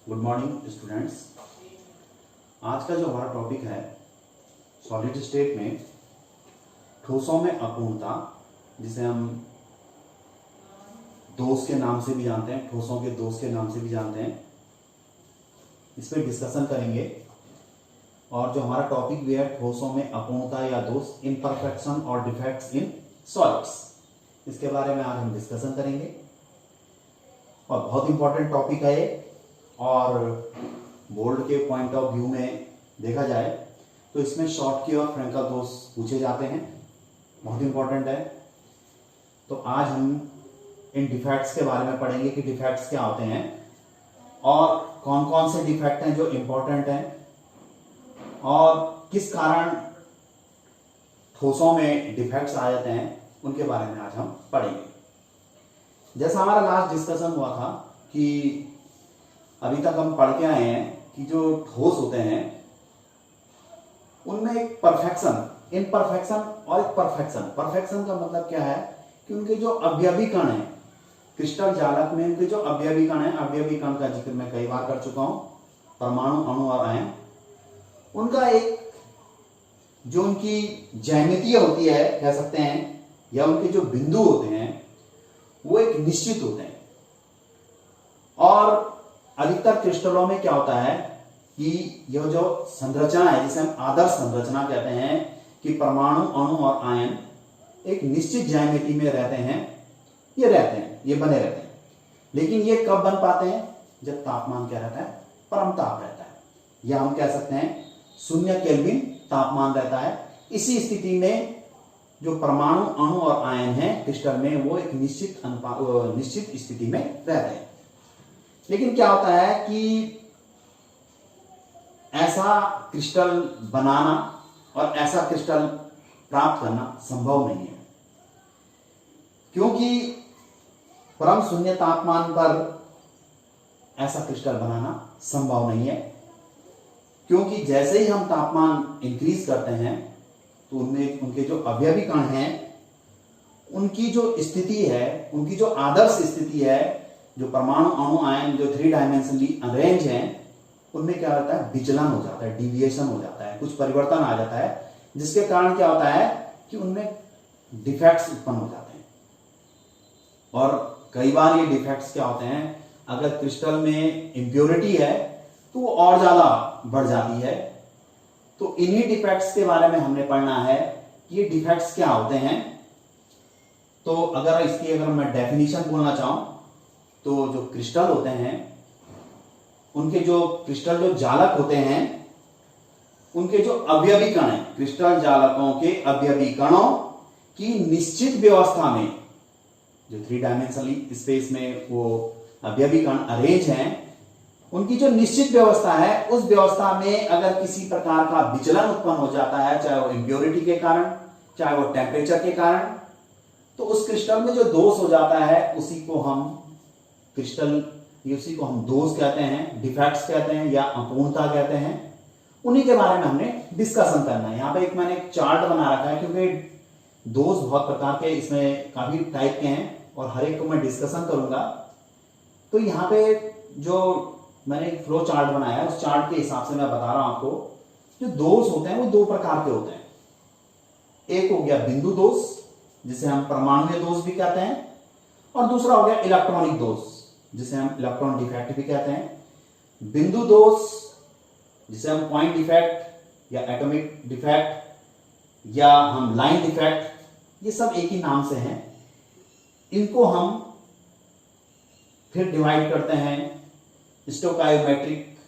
Good morning students. आज का जो हमारा टॉपिक है सॉलिड स्टेट में ठोसों में अपूर्णता, जिसे हम दोष के नाम से भी जानते हैं, ठोसों के दोष के नाम से भी जानते हैं, इस पर डिस्कशन करेंगे। और जो हमारा टॉपिक भी है ठोसों में अपूर्णता या दोष, इम्परफेक्शन और डिफेक्ट्स इन सॉलिड्स, इसके बारे में आज हम डिस्कशन करेंगे। और बहुत इंपॉर्टेंट टॉपिक है ये, और बोर्ड के पॉइंट ऑफ व्यू में देखा जाए तो इसमें शॉर्टकी और फ्रैंकल दोष पूछे जाते हैं, बहुत इंपॉर्टेंट है। तो आज हम इन डिफेक्ट्स के बारे में पढ़ेंगे कि डिफेक्ट्स क्या होते हैं और कौन कौन से डिफेक्ट हैं जो इंपॉर्टेंट हैं और किस कारण ठोसों में डिफेक्ट्स आ जाते हैं, उनके बारे में आज हम पढ़ेंगे। जैसा हमारा लास्ट डिस्कशन हुआ था कि अभी तक हम पढ़ के आए हैं कि जो ठोस होते हैं उनमें एक परफेक्शन, इम्परफेक्शन और एक परफेक्शन। परफेक्शन का मतलब क्या है कि उनके जो अवयवी कण हैं, क्रिस्टल जालक में उनके जो अवयवी कण हैं, अवयवी कण का जिक्र मैं कई बार कर चुका हूं, परमाणु, अणु और आयन, उनका एक जो उनकी ज्यामिति होती है कह सकते हैं, या उनके जो बिंदु होते हैं वो एक निश्चित होते हैं। और अधिकतर क्रिस्टलों में क्या होता है कि यह जो संरचना है जिसे हम आदर्श संरचना कहते हैं कि परमाणु, अणु और आयन एक निश्चित ज्यामिति में रहते हैं, ये बने रहते हैं। लेकिन ये कब बन पाते हैं? जब तापमान क्या रहता है? परम ताप रहता है, या हम कह सकते हैं 0 केल्विन तापमान रहता है। इसी स्थिति में जो परमाणु, अणु और आयन है क्रिस्टल में, वो एक निश्चित स्थिति में रहते हैं। लेकिन क्या होता है कि ऐसा क्रिस्टल बनाना और ऐसा क्रिस्टल प्राप्त करना संभव नहीं है, क्योंकि परम 0 तापमान पर ऐसा क्रिस्टल बनाना संभव नहीं है। क्योंकि जैसे ही हम तापमान इंक्रीज करते हैं तो उनमें उनके जो अवयवी कण हैं उनकी जो स्थिति है, उनकी जो आदर्श स्थिति है, जो परमाणु, अणु, आयन जो 3 डायमेंशनली अरेंज हैं, उनमें क्या होता है? विचलन हो जाता है, डिविएशन हो जाता है, कुछ परिवर्तन आ जाता है, जिसके कारण क्या होता है कि उनमें डिफेक्ट्स उत्पन्न हो जाते हैं। और कई बार ये डिफेक्ट्स क्या होते हैं, अगर क्रिस्टल में इंप्योरिटी है तो वो और ज्यादा बढ़ जाती है। तो इन्हीं डिफेक्ट्स के बारे में हमने पढ़ना है कि ये डिफेक्ट्स क्या होते हैं। तो अगर मैं डेफिनेशन बोलना चाहूं तो जो क्रिस्टल होते हैं, उनके जो क्रिस्टल जो जालक होते हैं, उनके जो अवयवी कण हैं, क्रिस्टल जालकों के अवयवी कणों की निश्चित व्यवस्था में, जो 3 डायमेंशनली स्पेस में वो अवयवी कण अरेंज हैं, उनकी जो निश्चित व्यवस्था है, उस व्यवस्था में अगर किसी प्रकार का विचलन उत्पन्न हो जाता है, चाहे वो इंप्योरिटी के कारण, चाहे वो टेम्परेचर के कारण, तो उस क्रिस्टल में जो दोष हो जाता है उसी को हम दोष कहते हैं, डिफेक्ट्स कहते हैं, या अपूर्णता कहते हैं। उन्हीं के बारे में हमने डिस्कशन करना है। यहाँ पे मैंने एक चार्ट बना रखा है, क्योंकि दोष बहुत प्रकार के, इसमें काफी टाइप के हैं और हर एक को मैं डिस्कशन करूंगा। तो यहाँ पे जो मैंने एक फ्लो चार्ट बनाया है, उस चार्ट के हिसाब से मैं बता रहा हूं आपको। जो दोष होते हैं वो 2 प्रकार के होते हैं। एक हो गया बिंदु दोष, जिसे हम परमाणुीय दोष भी कहते हैं, और दूसरा हो गया इलेक्ट्रॉनिक दोष, जिसे हम इलेक्ट्रॉन डिफेक्ट भी कहते हैं। बिंदु दोष, जिसे हम पॉइंट डिफेक्ट या एटॉमिक डिफेक्ट या हम लाइन डिफेक्ट, ये सब एक ही नाम से हैं। इनको हम फिर डिवाइड करते हैं स्टोकायोमेट्रिक,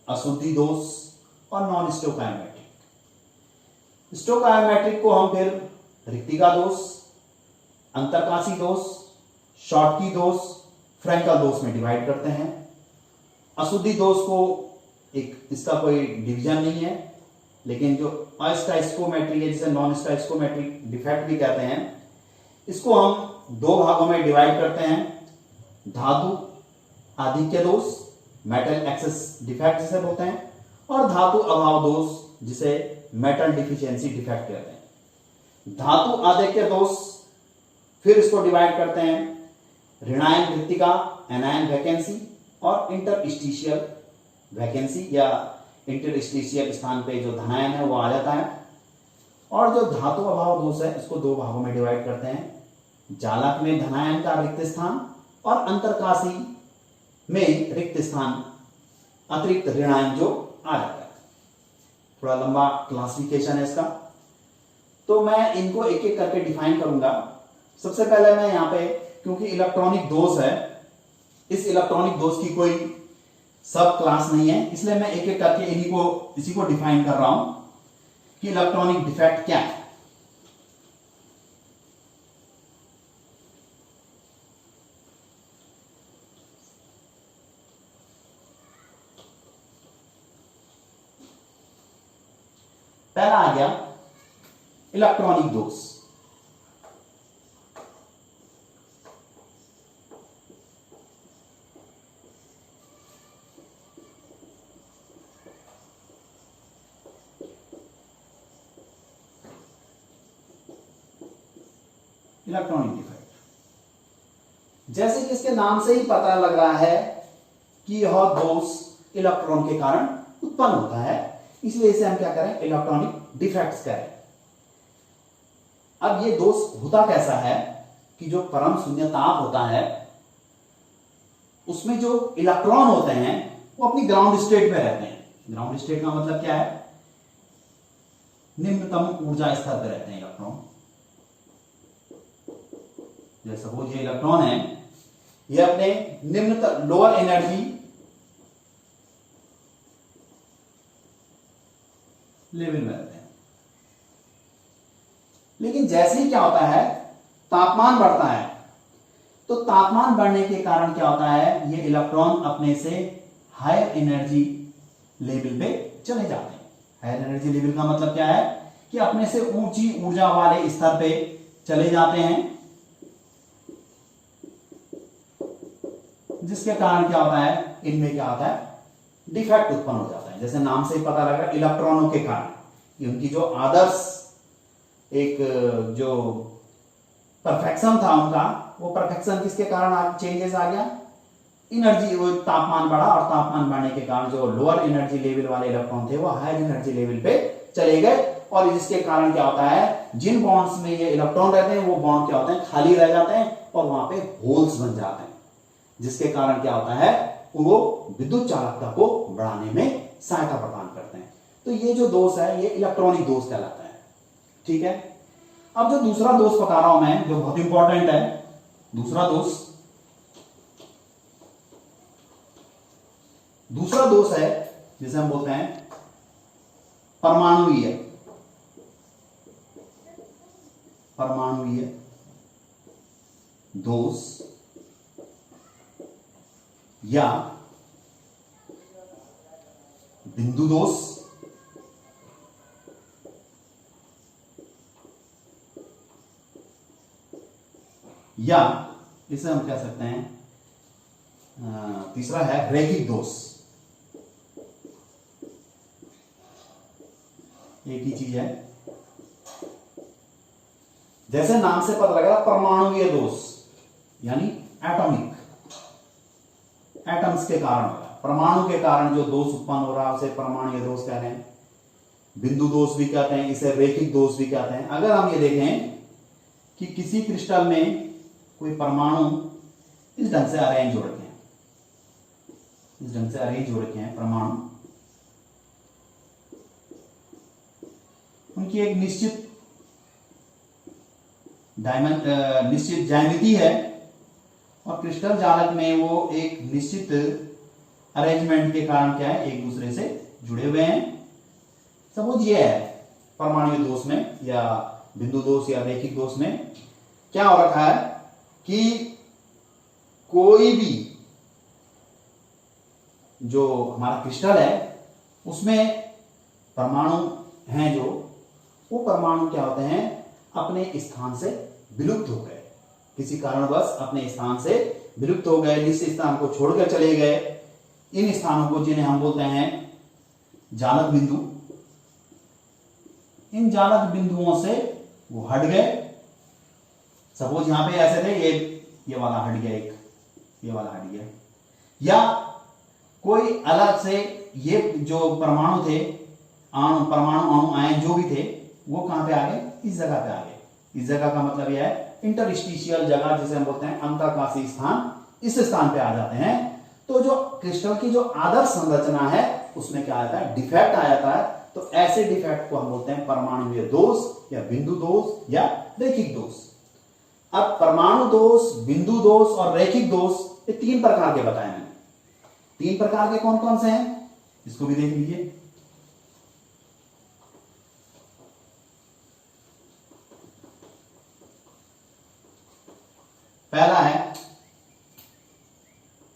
अशुद्धि दोष और नॉन स्टोकायोमेट्रिक। स्टोकायोमेट्रिक को हम फिर रिक्तिका दोष, अंतरकाशी दोष, शॉर्टकी दोष, फ्रैंकल दोष में डिवाइड करते हैं। अशुद्धि दोष को इसका कोई डिवीजन नहीं है, लेकिन जो अस्टाइस्कोमेट्रिक है, जिसे नॉन स्टाइस्कोमेट्रिक डिफेक्ट भी कहते हैं, इसको हम 2 भागों में डिवाइड करते हैं। धातु आधिक्य दोष, मेटल एक्सेस डिफेक्ट जिसे बोलते हैं, और धातु अभाव दोष, जिसे मेटल डिफिशियंसी डिफेक्ट कहते हैं। धातु आधिक्य दोष फिर इसको डिवाइड करते हैं ऋणायन कृत्तिका, एनायन वैकेंसी, और इंटरस्टिशियल वैकेंसी या इंटरस्टिशियल स्थान पे जो धनायन है वो आ जाता है। और जो धातु अभाव दोष है इसको दो भागों में डिवाइड करते हैं, जालक में धनायन का रिक्त स्थान और अंतरकाशी में रिक्त स्थान अतिरिक्त ऋणायन जो आ जाता है। थोड़ा लंबा क्लासिफिकेशन है इसका, तो मैं इनको एक एक करके डिफाइन करूंगा। सबसे पहले मैं यहाँ पे, क्योंकि इलेक्ट्रॉनिक दोष है, इस इलेक्ट्रॉनिक दोष की कोई सब क्लास नहीं है, इसलिए मैं एक एक करके इसी को डिफाइन कर रहा हूं कि इलेक्ट्रॉनिक डिफेक्ट क्या है। पहला आ गया इलेक्ट्रॉनिक दोष। इलेक्ट्रॉनिक डिफेक्ट, जैसे कि इसके नाम से ही पता लग रहा है कि यह दोष इलेक्ट्रॉन के कारण उत्पन्न होता है, इसलिए इसे हम क्या करें, इलेक्ट्रॉनिक डिफेक्ट्स करें। अब ये दोष होता कैसा है कि जो परम शून्य ताप होता है उसमें जो इलेक्ट्रॉन होते हैं वो अपनी ग्राउंड स्टेट में रहते हैं। ग्राउंड स्टेट का मतलब क्या है, निम्नतम ऊर्जा स्तर पर रहते हैं इलेक्ट्रॉन। जैसे सपोज ये इलेक्ट्रॉन है, ये अपने निम्नतम लोअर एनर्जी लेवल में रहते हैं। लेकिन जैसे ही क्या होता है, तापमान बढ़ता है, तो तापमान बढ़ने के कारण क्या होता है, ये इलेक्ट्रॉन अपने से हायर एनर्जी लेवल पे चले जाते हैं। हायर एनर्जी लेवल का मतलब क्या है कि अपने से ऊंची ऊर्जा वाले स्तर पे चले जाते हैं, जिसके कारण क्या होता है, इनमें क्या होता है, डिफेक्ट उत्पन्न हो जाता है। जैसे नाम से ही पता लग रहा है, इलेक्ट्रॉनों के कारण उनकी जो आदर्श एक जो परफेक्शन था उनका, वो परफेक्शन किसके कारण चेंजेस आ गया, एनर्जी, वो तापमान बढ़ा और तापमान बढ़ने के कारण जो लोअर एनर्जी लेवल वाले इलेक्ट्रॉन थे वो हायर एनर्जी लेवल पे चले गए, और जिसके कारण क्या होता है, जिन बॉन्ड्स में ये इलेक्ट्रॉन रहते हैं वो बॉन्ड क्या होते हैं, खाली रह जाते हैं और वहां पे होल्स बन जाते हैं, जिसके कारण क्या होता है, वो विद्युत चालकता को बढ़ाने में सहायता प्रदान करते हैं। तो ये जो दोष है ये इलेक्ट्रॉनिक दोष कहलाता है। ठीक है, अब जो दूसरा दोष बता रहा हूं मैं, जो बहुत इंपॉर्टेंट है, दूसरा दोष है जिसे हम बोलते हैं परमाणुवीय दोष या बिंदु दोष या इसे हम कह सकते हैं, तीसरा है रैखिक दोष। एक ही चीज है, जैसे नाम से पता लग रहा, परमाणुवीय दोष यानी एटम्स के कारण होगा, परमाणु के कारण जो दोष उत्पन्न हो रहा है उसे परमाणुवीय दोष कह रहे हैं, बिंदु दोष भी कहते हैं, इसे रैखिक दोष भी कहते हैं। अगर हम ये देखें कि किसी क्रिस्टल में कोई परमाणु इस ढंग से अरेंज हो रखे हैं, परमाणु, उनकी एक निश्चित ज्यामिति है और क्रिस्टल जालक में वो एक निश्चित अरेंजमेंट के कारण क्या है, एक दूसरे से जुड़े हुए हैं। सपोज ये है परमाणु दोष में या बिंदु दोष या रैखिक दोष में क्या हो रखा है कि कोई भी जो हमारा क्रिस्टल है उसमें परमाणु हैं, जो वो परमाणु क्या होते हैं, अपने स्थान से विलुप्त हो गए, किसी कारणवश अपने स्थान से विलुप्त हो गए, जिस स्थान को छोड़कर चले गए। इन स्थानों को जिन्हें हम बोलते हैं जालक बिंदु, इन जालक बिंदुओं से वो हट गए। सपोज यहां पे ऐसे थे, ये वाला हट गया, एक ये वाला हट गया, या कोई अलग से ये जो परमाणु थे, परमाणु अणु आयन जो भी थे, वो कहां पे आ गए, इस जगह पे आ गए। इस जगह का मतलब यह है इंटरस्टिशियल जगह, जिसे हम बोलते हैं अंतःकाशीय स्थान, इस स्थान पे आ जाते हैं। तो जो क्रिस्टल की जो आदर्श संरचना है उसमें क्या आता है, डिफेक्ट आ जाता है। तो ऐसे डिफेक्ट को हम बोलते हैं परमाणुीय दोष या बिंदु दोष या रैखिक दोष। अब परमाणु दोष, बिंदु दोष और रैखिक दोष, ये 3 प्रकार के बताए मैंने। 3 प्रकार के कौन कौन से हैं, इसको भी देख लीजिए। पहला है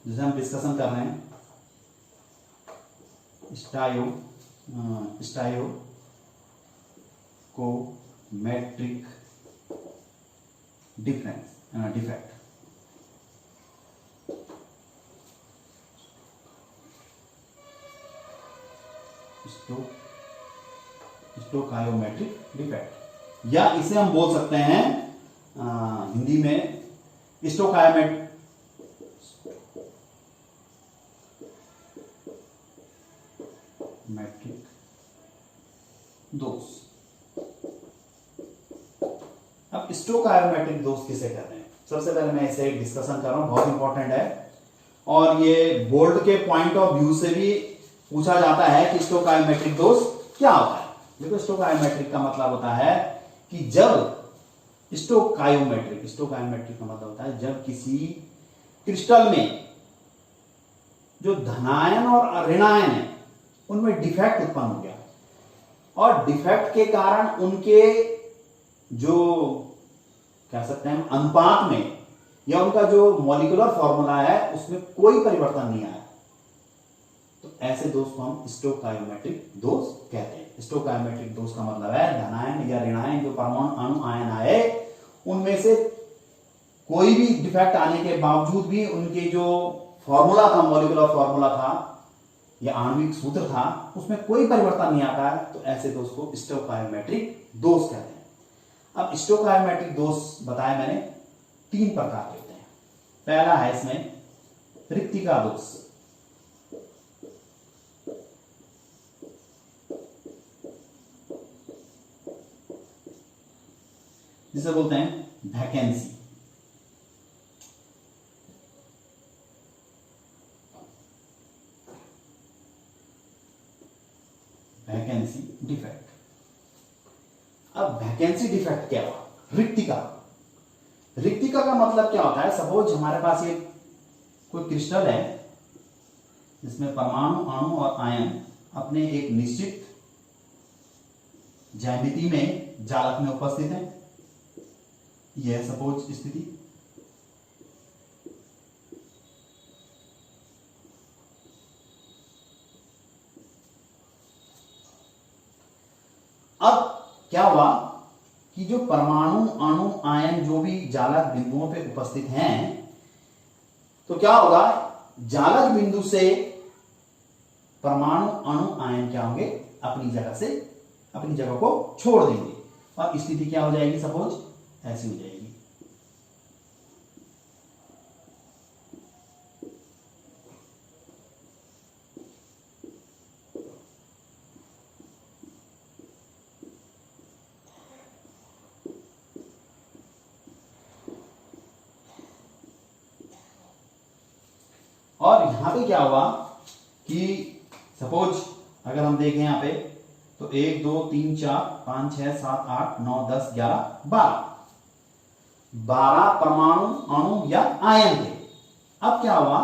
जिसे हम डिस्कशन कर रहे हैं, स्टायोकोमेट्रिक डिफेक्ट। स्टोकायोमेट्रिक डिफेक्ट, या इसे हम बोल सकते हैं हिंदी में स्टोकायोमेट्रिक दोष। अब स्टोकायोमेट्रिक दोष किसे कहते हैं, सबसे पहले मैं इसे डिस्कशन कर रहा हूं, बहुत इंपॉर्टेंट है। और ये बोर्ड के पॉइंट ऑफ व्यू से भी पूछा जाता है कि स्टोकायोमेट्रिक दोष क्या होता है। देखो, स्टोकायोमेट्रिक का मतलब होता है कि जब स्टोकायोमेट्रिक का मतलब होता है जब किसी क्रिस्टल में जो धनायन और ऋणायन है उनमें डिफेक्ट उत्पन्न हो गया, और डिफेक्ट के कारण उनके जो कह सकते हैं अनुपात में या उनका जो मॉलिक्यूलर फॉर्मूला है उसमें कोई परिवर्तन नहीं आया, तो ऐसे दोष को हम स्टोकायोमेट्रिक दोष कहते हैं। स्टोकायोमेट्रिक दोष का मतलब है धनायन या ऋणायन जो परमाणु अणु आयन आए उनमें से कोई भी डिफेक्ट आने के बावजूद भी उनके जो फॉर्मूला था, मॉलिक्यूलर फॉर्मूला था या आणविक सूत्र था, उसमें कोई परिवर्तन नहीं आता है, तो ऐसे दोष को स्टोकायोमेट्रिक दोष कहते हैं। अब स्टोकायोमेट्रिक दोष बताया मैंने 3 प्रकार के होते हैं। पहला है इसमें रिक्तिका दोष, जिसे बोलते हैं वैकेंसी। Vacancy defect. अब वैकेंसी डिफेक्ट क्या हुआ, रिक्तिका। रिक्तिका का मतलब क्या होता है, सपोज हमारे पास ये कोई क्रिस्टल है जिसमें परमाणु अणु और आयन अपने एक निश्चित ज्यामिति में जालक में उपस्थित है। यह सपोज स्थिति। अब क्या हुआ कि जो परमाणु अणु आयन जो भी जालक बिंदुओं पे उपस्थित हैं, तो क्या होगा, जालक बिंदु से परमाणु अणु आयन क्या होंगे, अपनी जगह को छोड़ देंगे, और स्थिति क्या हो जाएगी, सपोज ऐसी हो जाएगी। और यहां पे क्या हुआ कि सपोज अगर हम देखें यहां पे, तो 1 2 3 4 5 6 7 8 9 10 11 12 परमाणु अणु या आयन थे। अब क्या हुआ,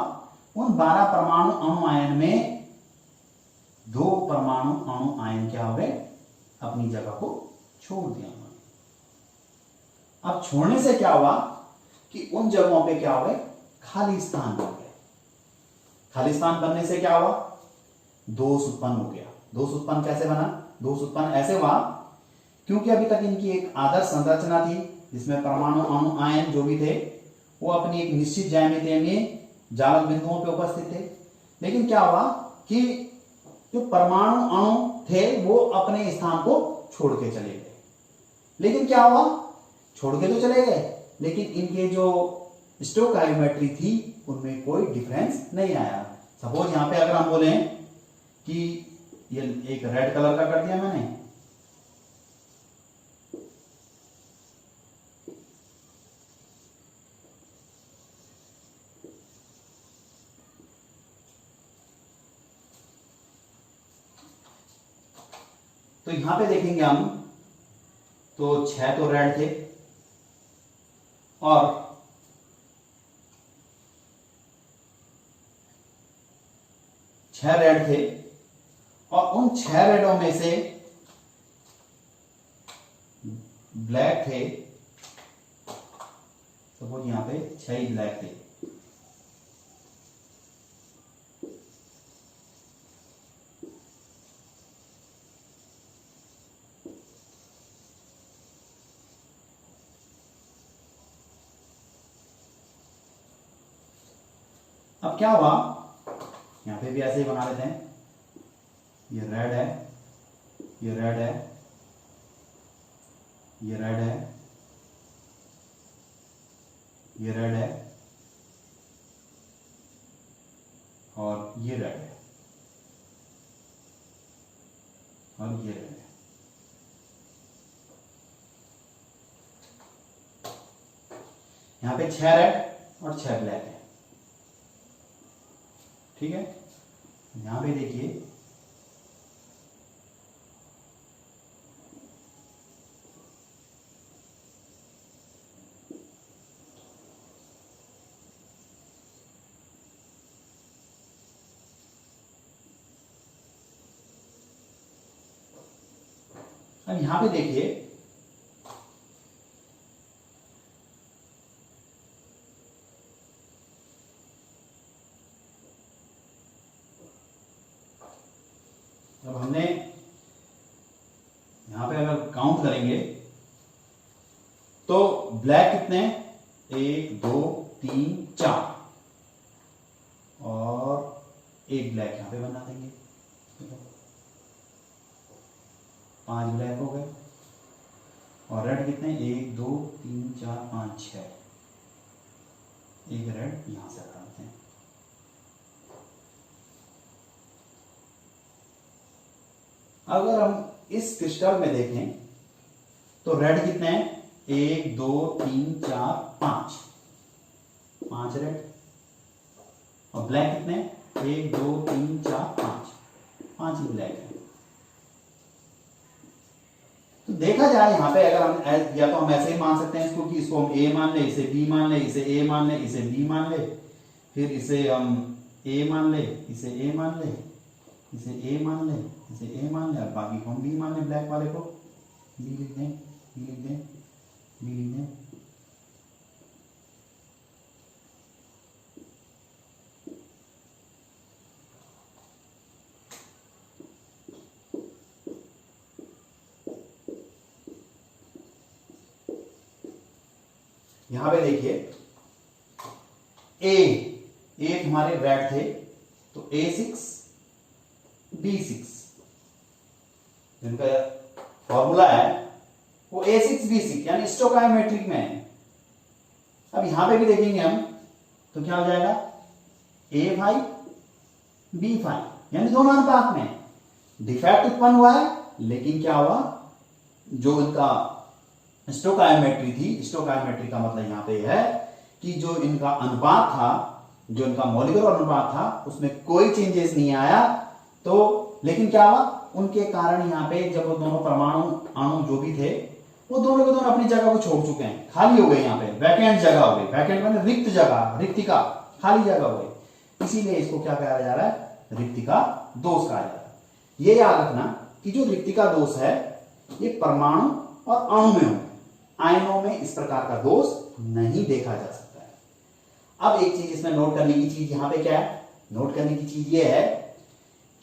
उन 12 परमाणु अणु आयन में 2 परमाणु अणु आयन क्या हो गए, अपनी जगह को छोड़ दिया। अब छोड़ने से क्या हुआ कि उन जगहों पे क्या हो गए, खाली स्थान बन गए। खाली स्थान बनने से क्या हुआ, दोष उत्पन्न हो गया। दोष उत्पन्न कैसे बना, दोष उत्पन्न ऐसे हुआ क्योंकि अभी तक इनकी एक आदर्श संरचना थी जिसमें परमाणु अणु आयन जो भी थे वो अपनी एक निश्चित ज्यामिति में जालक बिंदुओं पे उपस्थित थे। लेकिन क्या हुआ कि जो परमाणु अणु थे वो अपने स्थान को छोड़ के चले गए। लेकिन क्या हुआ, छोड़ के तो चले गए, लेकिन इनके जो स्टोकायोमेट्री थी उनमें कोई डिफरेंस नहीं आया। सपोज यहां पे अगर हम बोले कि ये एक रेड कलर का कर दिया मैंने, तो यहां पे देखेंगे हम तो 6 तो रेड थे और 6 रेड थे और उन 6 रेडों में से ब्लैक थे, सपोज यहां पे 6 ही ब्लैक थे। अब क्या हुआ, यहां पे भी ऐसे ही बना लेते हैं, ये रेड है, ये रेड है, ये रेड है, ये रेड है और ये रेड है और ये रेड है। यहां पे 6 रेड और 6 ब्लैक है, ठीक है। यहां पे देखिए अब यहां पे देखिए अब हमने यहां पे अगर काउंट करेंगे तो ब्लैक कितने, 1 2 3 4 और एक ब्लैक यहां पे बना देंगे, 5 ब्लैक हो गए और रेड कितने, 1 2 3 4 5 6, एक रेड यहां से हटाते हैं। अगर हम इस क्रिस्टल में देखें तो रेड कितने हैं, 1 2 3 4 5, 5 रेड और ब्लैक कितने, 1 2 3 4 5, 5 ही ब्लैक है। तो देखा जाए यहां पे अगर हम या तो हम ऐसे ही मान सकते हैं इसको कि इसको हम ए मान ले, इसे बी मान ले, इसे ए मान ले, इसे बी मान ले, फिर इसे हम ए मान ले, इसे ए मान ले, इसे ए मान ले, इसे ए मान ले और बाकी को हम बी मान ले, ब्लैक वाले को बी लिख दें, बी लिख दें, बी लिख दें। यहां पे देखिए ए हमारे रेड थे तो A6 B6 जिनका फॉर्मूला है वो A6 B6 यानी स्टोकायोमेट्रिक में है। अब यहां पे भी देखेंगे हम तो क्या हो जाएगा, A5 B5 यानी दोनों अनुपात में डिफेक्ट उत्पन्न हुआ है, लेकिन क्या हुआ, जो इनका स्टोकायोमेट्री थी, स्टोकायोमेट्री का मतलब यहां पे है कि जो इनका अनुपात था, जो इनका मॉलिक्यूलर अनुपात था उसमें कोई चेंजेस नहीं आया। तो लेकिन क्या हुआ, उनके कारण यहां पे जब वो दोनों परमाणु अणु जो भी थे वो दोनों के दोनों अपनी जगह को छोड़ चुके हैं, खाली हो गए, यहाँ पे वैकेंट जगह हो गई, वैकेंट माने रिक्त जगह, रिक्तिका, खाली जगह हो गई, इसीलिए इसको क्या कहा जा रहा है, रिक्तिका दोष कहा जा रहा है। ये याद रखना कि जो रिक्तिका दोष है ये परमाणु और अणु में हो, आयनों में इस प्रकार का दोष नहीं देखा जा सकता है। अब एक चीज इसमें नोट करने की चीज यहां पे क्या है, नोट करने की चीज ये है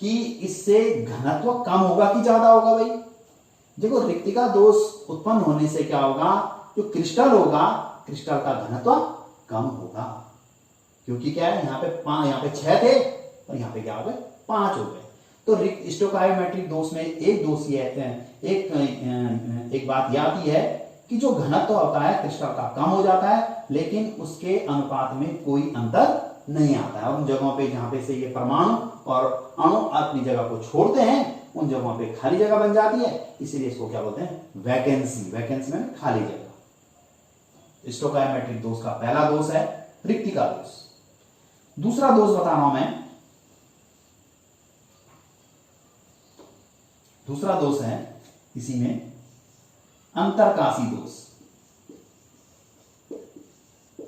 कि इससे घनत्व कम होगा कि ज्यादा होगा। भाई देखो, रिक्तिका दोष उत्पन्न होने से क्या होगा, जो क्रिस्टल होगा, क्रिस्टल का घनत्व कम होगा, क्योंकि क्या है, यहाँ पे 6 थे और यहाँ पे क्या हो गए, 5 हो गए। तो स्टोकायोमेट्रिक दोष में एक दोष ये है, एक बात यह आती है कि जो घनत्व होता है क्रिस्टल का कम हो जाता है, लेकिन उसके अनुपात में कोई अंतर नहीं आता है। और उन जगहों पे जहां पे से ये परमाणु और अणु अपनी जगह को छोड़ते हैं, उन जगहों पे खाली जगह बन जाती है, इसीलिए इसको क्या बोलते हैं, वैकेंसी। वैकेंसी में खाली जगह। स्टोकायोमेट्रिक दोष का पहला दोष है रिक्ति का दोष। दूसरा दोष बता रहा हूं मैं, दूसरा दोष है इसी में अंतरकाशी दोष।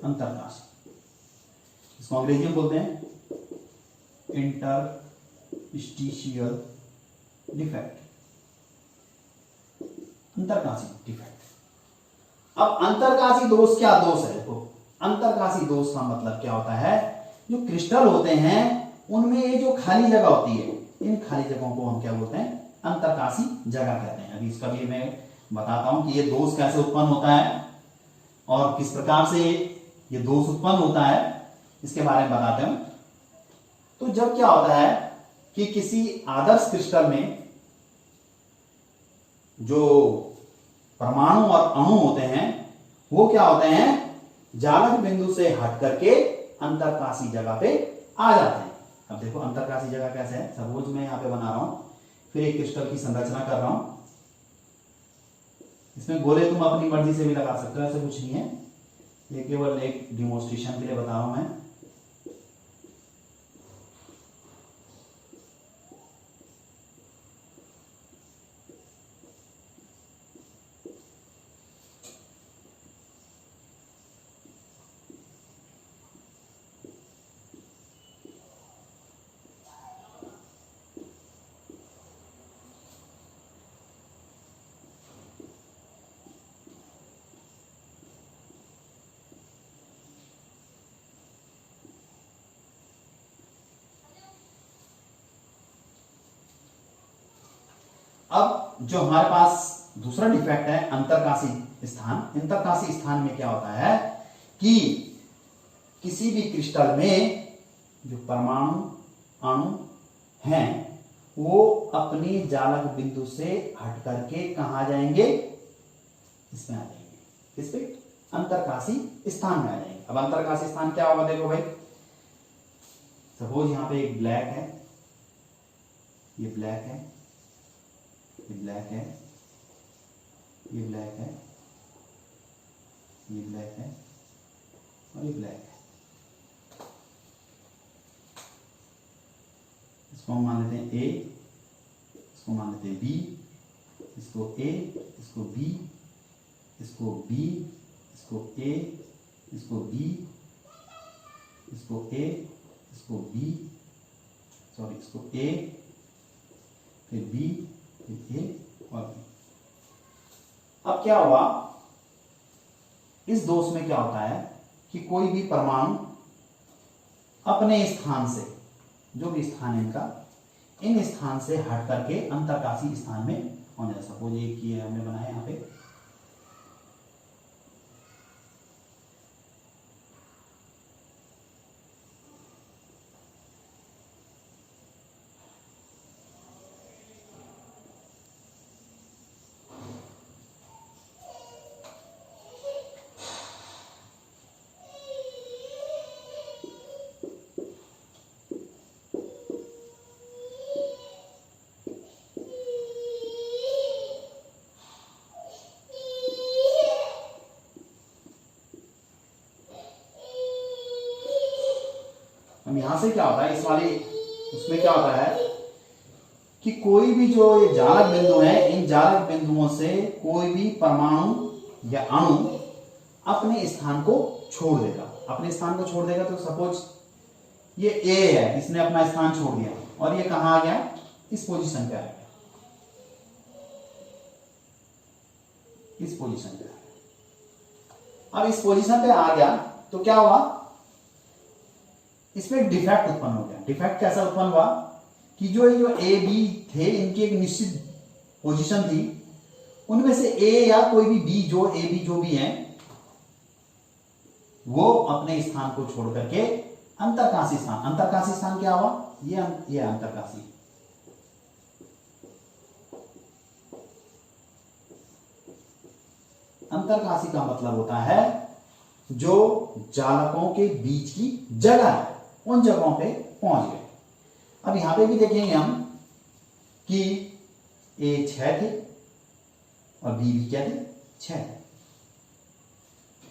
अंतरकाशी, इसको अंग्रेजी में बोलते हैं इंटरस्टिशियल डिफेक्ट, अंतरकाशी डिफेक्ट। अब अंतरकाशी दोष क्या दोष है? देखो, अंतरकाशी दोष का मतलब क्या होता है, जो क्रिस्टल होते हैं उनमें ये जो खाली जगह होती है, इन खाली जगहों को हम क्या बोलते हैं, अंतरकाशी जगह कहते हैं। अभी इसका भी मैं बताता हूं कि ये दोष कैसे उत्पन्न होता है और किस प्रकार से ये दोष उत्पन्न होता है, इसके बारे में बताते हैं। तो जब क्या होता है कि किसी आदर्श क्रिस्टल में जो परमाणु और अणु होते हैं वो क्या होते हैं, जालक बिंदु से हट करके अंतरकाशी जगह पे आ जाते हैं। अब देखो अंतरकाशी जगह कैसे है, सपोज मैं यहां पे बना रहा हूं, फिर एक क्रिस्टल की संरचना कर रहा हूं। इसमें गोले तुम अपनी मर्जी से भी लगा सकते हो, ऐसा कुछ नहीं है, ये केवल एक डिमोन्स्ट्रेशन के लिए बता रहा हूं मैं। अब जो हमारे पास दूसरा डिफेक्ट है अंतरकाशी स्थान। अंतरकाशी स्थान में क्या होता है कि किसी भी क्रिस्टल में जो परमाणु अणु हैं वो अपनी जालक बिंदु से हट करके कहां आ जाएंगे, इसमें आ जाएंगे, इस पे अंतरकाशी स्थान में आ जाएंगे। अब अंतरकाशी स्थान क्या होगा, देखो भाई, सपोज यहां पे एक ब्लैक है, ये ब्लैक है, ये ब्लैक है, ये ब्लैक है, ये ब्लैक है और ये ब्लैक है। इसको हम मान लेते हैं ए, इसको मान लेते हैं बी, इसको ए, इसको बी, इसको बी, इसको ए, इसको बी, इसको ए, इसको बी, सॉरी इसको ए, फिर बी, फिर ए और बी। अब क्या हुआ, इस दोष में क्या होता है कि कोई भी परमाणु अपने स्थान से, जो भी स्थान है इनका, इन स्थान से हट करके अंतरकाशी स्थान में होने लगा। सपोज एक ये हमने बनाया यहां पे, हम यहां से क्या होता है, इस वाली उसमें क्या होता है कि कोई भी जो ये जालक बिंदु है, इन जालक बिंदुओं से कोई भी परमाणु या अणु अपने स्थान को छोड़ देगा। अपने स्थान को छोड़ देगा तो सपोज ये ए है, इसने अपना स्थान छोड़ दिया और ये कहां आ गया, इस पोजीशन पे आ गया, इस पोजीशन पे आ गया। अब इस पोजीशन पे आ गया तो क्या हुआ, इसमें एक डिफेक्ट उत्पन्न हो गया। डिफेक्ट कैसा उत्पन्न हुआ कि जो ए बी थे, इनकी एक निश्चित पोजीशन थी, उनमें से ए या कोई भी बी, जो ए बी जो भी हैं, वो अपने स्थान को छोड़ करके अंतरकाशी स्थान, अंतरकाशी स्थान क्या हुआ, ये अंतरकाशी, अंतरकाशी का मतलब होता है जो जालकों के बीच की जगह है, उन जगहों पे पहुंच गए। अब यहां पे भी देखेंगे हम कि ए 6 थे और बी भी क्या थे, 6 थे।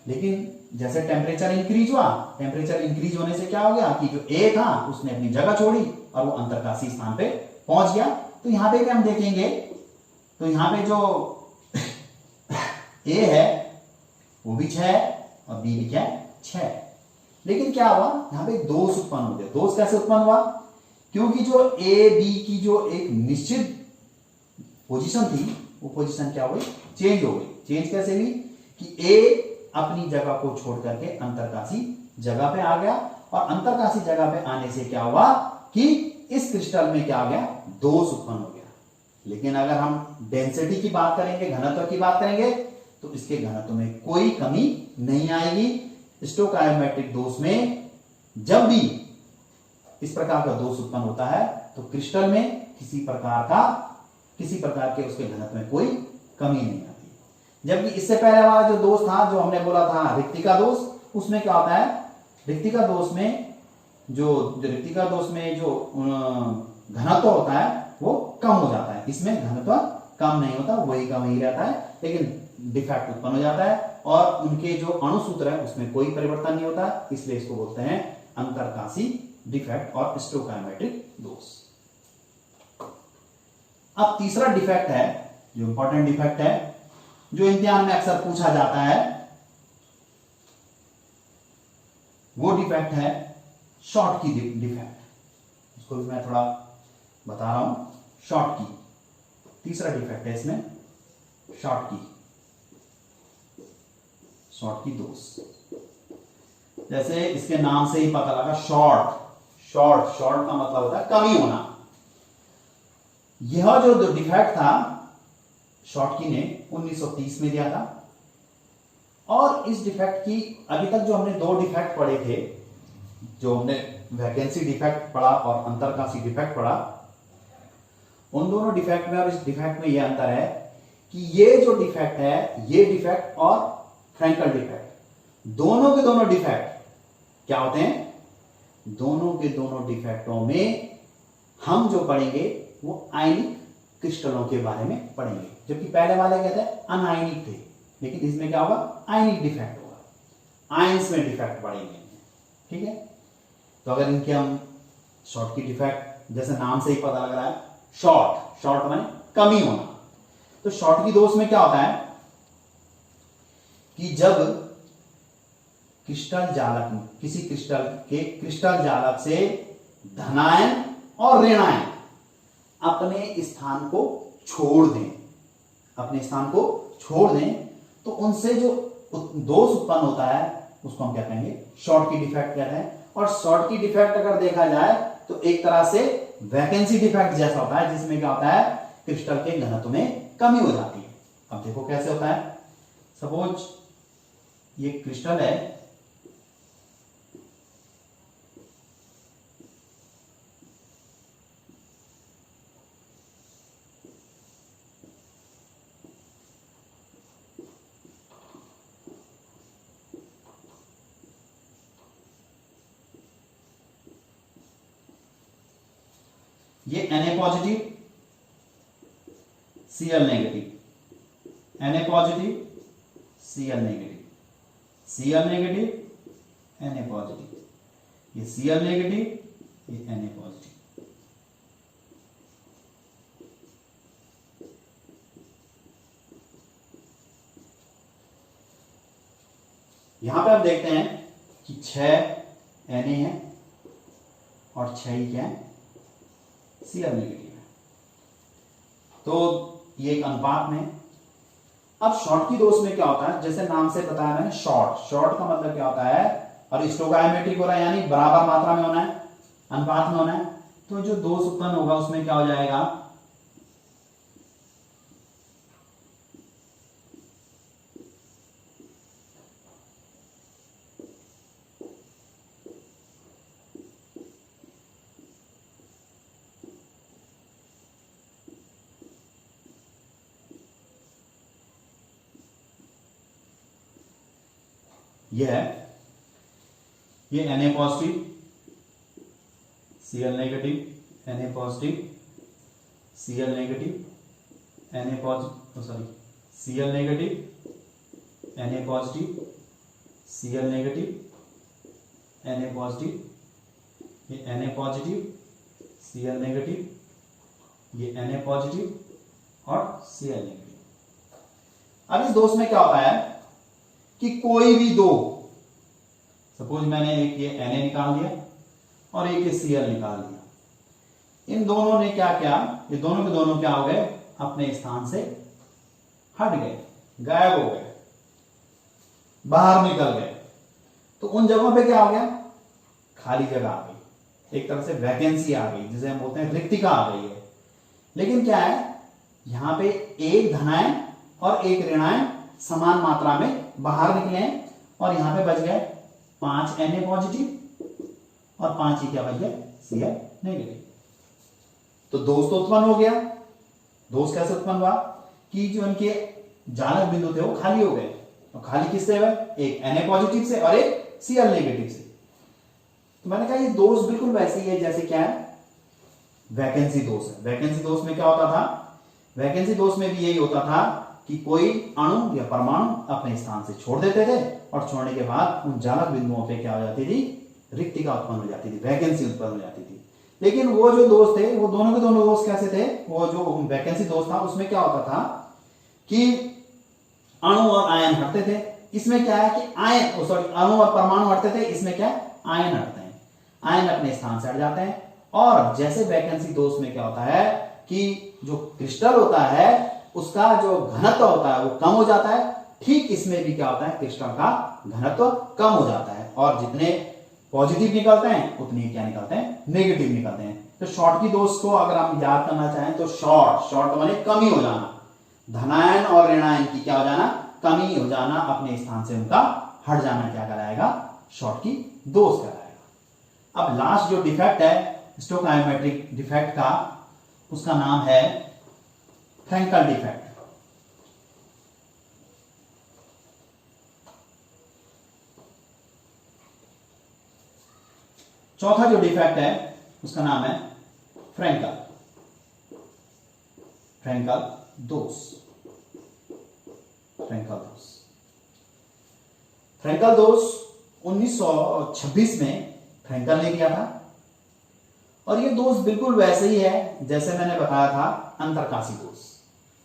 लेकिन जैसे टेम्परेचर इंक्रीज हुआ, टेम्परेचर इंक्रीज होने से क्या हो गया कि जो ए था उसने अपनी जगह छोड़ी और वो अंतरकाशी स्थान पे पहुंच गया। तो यहां पे भी हम देखेंगे, तो यहां पे जो ए है वो भी 6 है और बी भी क्या है, 6 है। लेकिन क्या हुआ, यहां पे दोष उत्पन्न हो गया। दोष कैसे उत्पन्न हुआ, क्योंकि जो ए बी की जो एक निश्चित पोजीशन थी वो पोजीशन क्या हुई, चेंज हो गई। चेंज कैसे हुई कि ए अपनी जगह को छोड़ करके अंतरकाशी जगह पे आ गया और अंतरकाशी जगह पे आने से क्या हुआ कि इस क्रिस्टल में क्या आ गया, दोष उत्पन्न हो गया। लेकिन अगर हम डेंसिटी की बात करेंगे, घनत्व की बात करेंगे, तो इसके घनत्व में कोई कमी नहीं आएगी। स्टोकायोमेट्रिक दोष में जब भी इस प्रकार का दोष उत्पन्न होता है तो क्रिस्टल में किसी प्रकार के उसके घनत्व में कोई कमी नहीं आती। जबकि इससे पहले वाला जो दोष था, जो हमने बोला था रिक्तिका दोष, उसमें क्या होता है, रिक्तिका दोष में जो घनत्व होता है वो कम हो जाता है। इसमें घनत्व कम नहीं होता, वही का वही रहता है, लेकिन डिफेक्ट उत्पन्न हो जाता है और उनके जो अणुसूत्र है उसमें कोई परिवर्तन नहीं होता। इसलिए इसको बोलते हैं अंतरकाशी डिफेक्ट और स्टोकायोमेट्रिक दोष। अब तीसरा डिफेक्ट है जो इंपॉर्टेंट डिफेक्ट है, जो इम्तिहान में अक्सर पूछा जाता है, वो डिफेक्ट है शॉर्ट की डिफेक्ट। उसको भी मैं थोड़ा बता रहा हूं। शॉर्ट की तीसरा डिफेक्ट है इसमें, शॉर्ट की दोष। जैसे इसके नाम से ही पता लगा, शॉर्ट का मतलब होता है कमी होना। यह जो डिफेक्ट था शॉर्टकी ने 1930 में दिया था और इस डिफेक्ट की अभी तक जो हमने 2 डिफेक्ट पढ़े थे, जो हमने वैकेंसी डिफेक्ट पढ़ा और अंतरकाशी डिफेक्ट पढ़ा, उन दोनों डिफेक्ट में और इस डिफेक्ट में यह अंतर है कि ये जो डिफेक्ट है, ये डिफेक्ट और फ्रैंकल डिफेक्ट, दोनों के दोनों डिफेक्ट क्या होते हैं, दोनों के दोनों डिफेक्टों में हम जो पढ़ेंगे वो आयनिक क्रिस्टलों के बारे में पढ़ेंगे। जबकि पहले वाले क्या थे, अनआयनिक थे, लेकिन इसमें क्या होगा, आयनिक डिफेक्ट होगा, आयंस में डिफेक्ट पढ़ेंगे। ठीक है, तो अगर इनके हम शॉर्ट की डिफेक्ट, जैसे नाम से ही पता लग रहा है शॉर्ट माने कमी होना, तो शॉर्ट की दोष में क्या होता है कि जब क्रिस्टल जालक, किसी क्रिस्टल के क्रिस्टल जालक से धनायन और ऋणायन अपने स्थान को छोड़ दें, तो उनसे जो दोष उत्पन्न होता है उसको हम क्या कहेंगे, शॉर्ट की डिफेक्ट कहते हैं। और शॉर्ट की डिफेक्ट अगर देखा जाए तो एक तरह से वैकेंसी डिफेक्ट जैसा होता है, जिसमें क्या होता है, क्रिस्टल के घनत्व में कमी हो जाती है। अब देखो कैसे होता है। सपोज ये क्रिस्टल है, ये Na positive, Cl negative, Na positive, Cl negative, Cl negative, Na positive, ये Cl नेगेटिव, ये Na पॉजिटिव। यहां पे आप देखते हैं कि 6 Na है और 6 ही क्या है, Cl नेगेटिव है। तो ये एक अनुपात में। अब शॉर्ट की दोष में क्या होता है, जैसे नाम से बताया मैंने, शॉर्ट का मतलब क्या होता है, और स्टोकायोमेट्रिक हो रहा है यानी बराबर मात्रा में होना है, अनुपात में होना है। तो जो दोष उत्पन्न होगा उसमें क्या हो जाएगा, ये है, ये Na positive, Cl negative Na positive, Cl negative Na positive, sorry Cl negative Na positive, Cl negative Na positive, ये Na पॉजिटिव, Cl नेगेटिव, ये Na पॉजिटिव और Cl नेगेटिव। अब इस दोष में क्या होता है कि कोई भी दो, सपोज मैंने एक ये Na निकाल दिया और एक ये Cl निकाल दिया, इन दोनों ने क्या किया, ये दोनों के दोनों क्या हो गए, अपने स्थान से हट गए, गायब हो गए, बाहर निकल गए। तो उन जगहों पे क्या हो गया, खाली जगह आ गई, एक तरह से वैकेंसी आ गई, जिसे हम बोलते हैं रिक्तिका आ गई है। लेकिन क्या है, यहां पे एक धनायन और एक ऋणायन समान मात्रा में बाहर निकले हैं और यहां पे बच गए 5 Na पॉजिटिव और 5 ही क्या बच गए, Cl नेगेटिव। तो दोष तो उत्पन्न हो गया। दोष कैसे उत्पन्न हुआ कि जो इनके जालक बिंदु थे वो खाली हो गए, और खाली किससे हुए, एक Na पॉजिटिव से और एक Cl नेगेटिव से। तो मैंने कहा ये दोष बिल्कुल वैसे ही है जैसे क्या है, वैकेंसी दोष है। वैकेंसी दोष में क्या होता था, वैकेंसी दोष में भी यही होता था कि कोई अणु या परमाणु अपने स्थान से छोड़ देते थे और छोड़ने के बाद उन जालक बिंदुओं पे क्या हो जाती थी, रिक्तिका उत्पन्न हो जाती थी, वैकेंसी उत्पन्न हो जाती थी। लेकिन वो जो दोष थे, वो दोनों के दोनों दोष कैसे थे, वो जो वैकेंसी दोष था उसमें क्या होता था कि अणु और आयन हटते थे। इसमें क्या है कि आयन, सॉरी, अणु और परमाणु हटते थे, इसमें क्या है, आयन हटते हैं, आयन अपने स्थान से हट जाते हैं। और जैसे वैकेंसी दोष में क्या होता है कि जो क्रिस्टल होता है उसका जो घनत्व होता है वो कम हो जाता है, ठीक इसमें भी क्या होता है, क्रिस्टल का घनत्व कम हो जाता है, और जितने पॉजिटिव निकलते हैं उतने क्या निकलते हैं, नेगेटिव निकलते हैं। तो शॉर्ट की दोष को अगर हम याद करना चाहें तो शॉर्ट माने कमी हो जाना, धनायन और ऋणायन की क्या हो जाना, कमी हो जाना, अपने स्थान से उनका हट जाना क्या कराएगा, शॉर्ट की दोष कराएगा। अब लास्ट जो डिफेक्ट है स्टोकायोमेट्रिक डिफेक्ट का, उसका नाम है फ्रैंकल डिफेक्ट। चौथा जो डिफेक्ट है उसका नाम है फ्रैंकल दोष। फ्रैंकल दोष 1926 में फ्रैंकल ने किया था, और ये दोष बिल्कुल वैसे ही है जैसे मैंने बताया था अंतरकाशी दोष।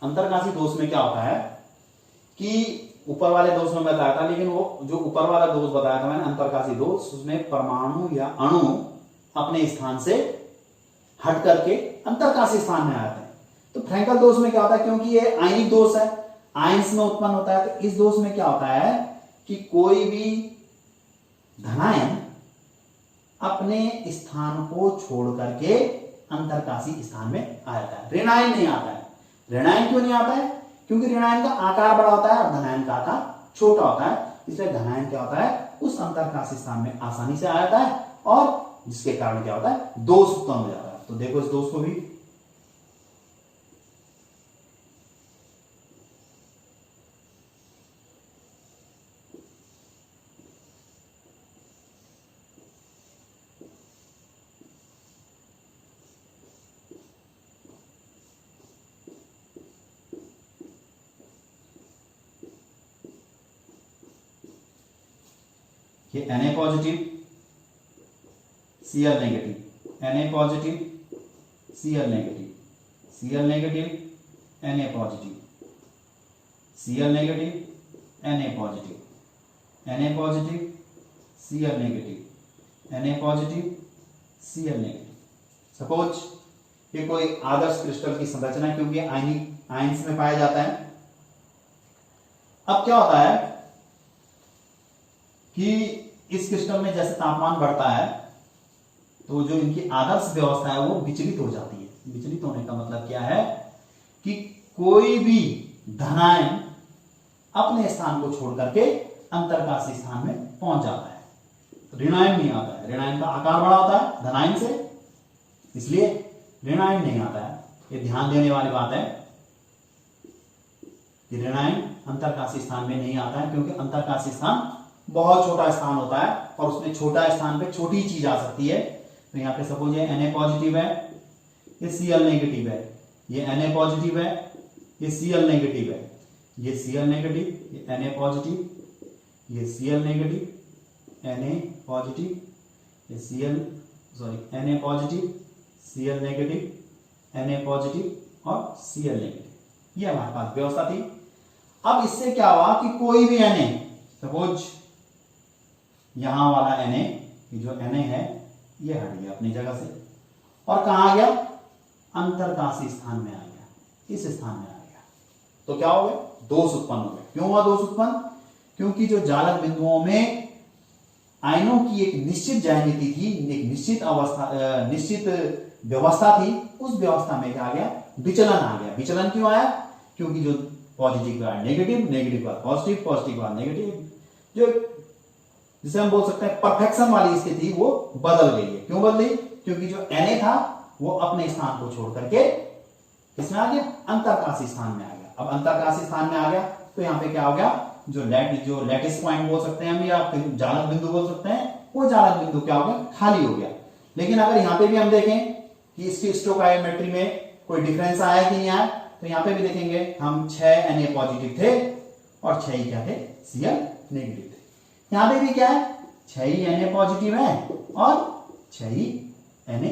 अंतरकाशी दोष में क्या होता है कि ऊपर वाले दोष में बताया था, लेकिन वो जो ऊपर वाला दोष बताया था मैंने अंतरकाशी दोष, उसमें परमाणु या अणु अपने स्थान से हट करके अंतरकाशी स्थान में आते हैं। तो फ्रैंकल दोष में क्या होता है, क्योंकि ये आयनिक दोष है, आयंस में उत्पन्न होता है, तो इस दोष में क्या होता है कि कोई भी धनायन अपने स्थान को छोड़ करके अंतरकाशी स्थान में आ जाता है, ऋणायन नहीं आता है। ऋणायन क्यों नहीं आता है, क्योंकि ऋणायन का आकार बड़ा होता है और धनायन का आकार छोटा होता है, इसलिए धनायन क्या होता है, उस अंतरकाशी स्थान में आसानी से आ जाता है, और जिसके कारण क्या होता है, दोष उत्पन्न हो जाता है। तो देखो इस दोष को भी, ये Na positive Cl negative, Na positive Cl negative, Cl negative Na positive, Cl negative Na positive, Na positive Cl negative, Na positive Cl negative. Suppose ये कोई आदर्श क्रिस्टल की संरचना है, क्योंकि आयंस में पाया जाता है। अब क्या होता है कि इस क्रिस्टल में जैसे तापमान बढ़ता है तो जो इनकी आदर्श व्यवस्था है वो विचलित हो जाती है। विचलित होने का मतलब क्या है कि कोई भी धनायन अपने स्थान को छोड़ करके अंतरकाशी स्थान में पहुंच जाता है, ऋणायन नहीं आता है। ऋणायन का आकार बड़ा होता है धनायन से, इसलिए ऋणायन नहीं आता है। ये ध्यान देने वाली बात है कि ऋणायन अंतरकाशी स्थान में नहीं आता है, क्योंकि अंतरकाशी स्थान बहुत छोटा स्थान होता है और उसमें छोटा स्थान पे छोटी चीज आ सकती है, तो यहाँ पे सपोज ये Na पॉजिटिव है, ये Cl नेगेटिव है, ये Na पॉजिटिव है, ये Cl नेगेटिव है, ये Cl नेगेटिव, ये Na पॉजिटिव, ये Cl नेगेटिव, Na पॉजिटिव, ये Na positive, Cl negative, Na positive और Cl नेगेटिव। ये हमारे पास व्यवस्था थी। अब इससे क्या हुआ कि कोई भी Na, सपोज यहां वाला Na, ये जो Na है ये हट गया अपनी जगह से और कहां आ गया, अंतरकाशी स्थान में आ गया, इस स्थान में आ गया। तो क्या हो गया, दोष उत्पन्न हो गया। क्यों हुआ दोष उत्पन्न? क्योंकि जो जालक बिंदुओं में आयनों की एक निश्चित ज्यामिति थी, एक निश्चित अवस्था, निश्चित व्यवस्था थी, उस व्यवस्था में क्या आ गया, विचलन आ गया। विचलन क्यों आया? क्योंकि जो पॉजिटिव का नेगेटिव, नेगेटिव का पॉजिटिव, पॉजिटिव का नेगेटिव, जो जिसे हम बोल सकते हैं परफेक्शन वाली स्थिति, वो बदल गई है। क्यों बदली? क्योंकि जो Na था वो अपने स्थान को छोड़ करके किसमें आ गया, अंतरकाशी स्थान में आ गया। अब अंतरकाशी स्थान में आ गया तो यहाँ पे क्या हो गया, जो लैटिस पॉइंट बोल सकते हैं हम या जालक बिंदु बोल सकते हैं, वो जालक बिंदु क्या हो गया, खाली हो गया। लेकिन अगर यहाँ पे भी हम देखें कि इसकी स्टोकायोमेट्री में कोई डिफरेंस आया कि नहीं आया, तो यहाँ पे भी देखेंगे हम 6 Na पॉजिटिव थे और 6 क्या थे, Cl नेगेटिव थे। यहाँ पे भी क्या है, 6 Na पॉजिटिव है और 6 Na,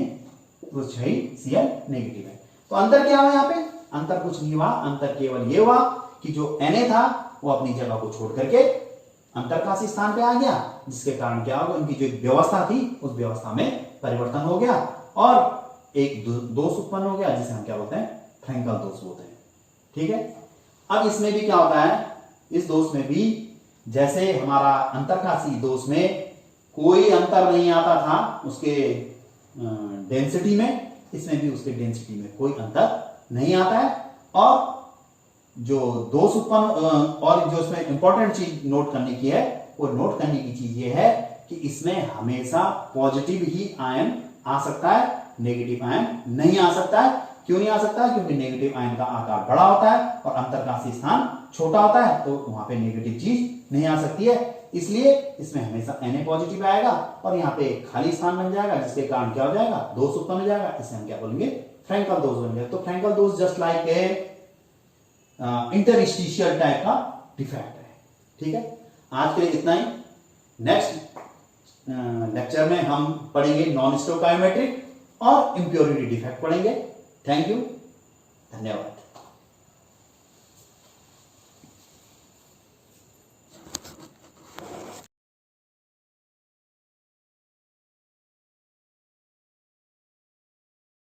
तो 6 Cl नेगेटिव है। तो अंतर क्या हुआ यहाँ पे? अंतर कुछ नहीं हुआ, अंतर केवल ये हुआ कि जो Na था वो अपनी जगह को छोड़ करके अंतरकाशी स्थान पे आ गया, जिसके कारण क्या होगा, उनकी जो व्यवस्था थी उस व्यवस्था में परिवर्तन हो गया और एक दोष उत्पन्न हो गया, जिसे हम क्या बोलते हैं, फ्रैंकल दोष बोलते हैं। ठीक है। अब इसमें भी क्या होता है, इस दोष में भी जैसे हमारा अंतरकाशी दोष में कोई अंतर नहीं आता था उसके डेंसिटी में, इसमें भी उसके डेंसिटी में कोई अंतर नहीं आता है। और जो दोष उत्पन्न और जो इसमें इंपॉर्टेंट चीज नोट करने की है, वो नोट करने की चीज ये है कि इसमें हमेशा पॉजिटिव ही आयन आ सकता है, नेगेटिव आयन नहीं आ सकता है। क्यों नहीं आ सकता है? क्योंकि नेगेटिव आयन का आकार बड़ा होता है और अंतरकाशी स्थान छोटा होता है, तो वहां पे नेगेटिव चीज नहीं आ सकती है। इसलिए इसमें हमेशा Na पॉजिटिव आएगा और यहाँ पे खाली स्थान बन जाएगा, जिसके कारण क्या हो जाएगा, दोष उत्पन्न हो जाएगा। इसे हम क्या बोलेंगे, फ्रैंकल दोष बन जाएगा। तो फ्रैंकल दोष just like a interstitial type का डिफेक्ट है। ठीक है, आज के लिए इतना ही। नेक्स्ट लेक्चर में हम पढ़ेंगे नॉन स्टोकायोमेट्रिक और इंप्योरिटी डिफेक्ट पढ़ेंगे। थैंक यू, धन्यवाद।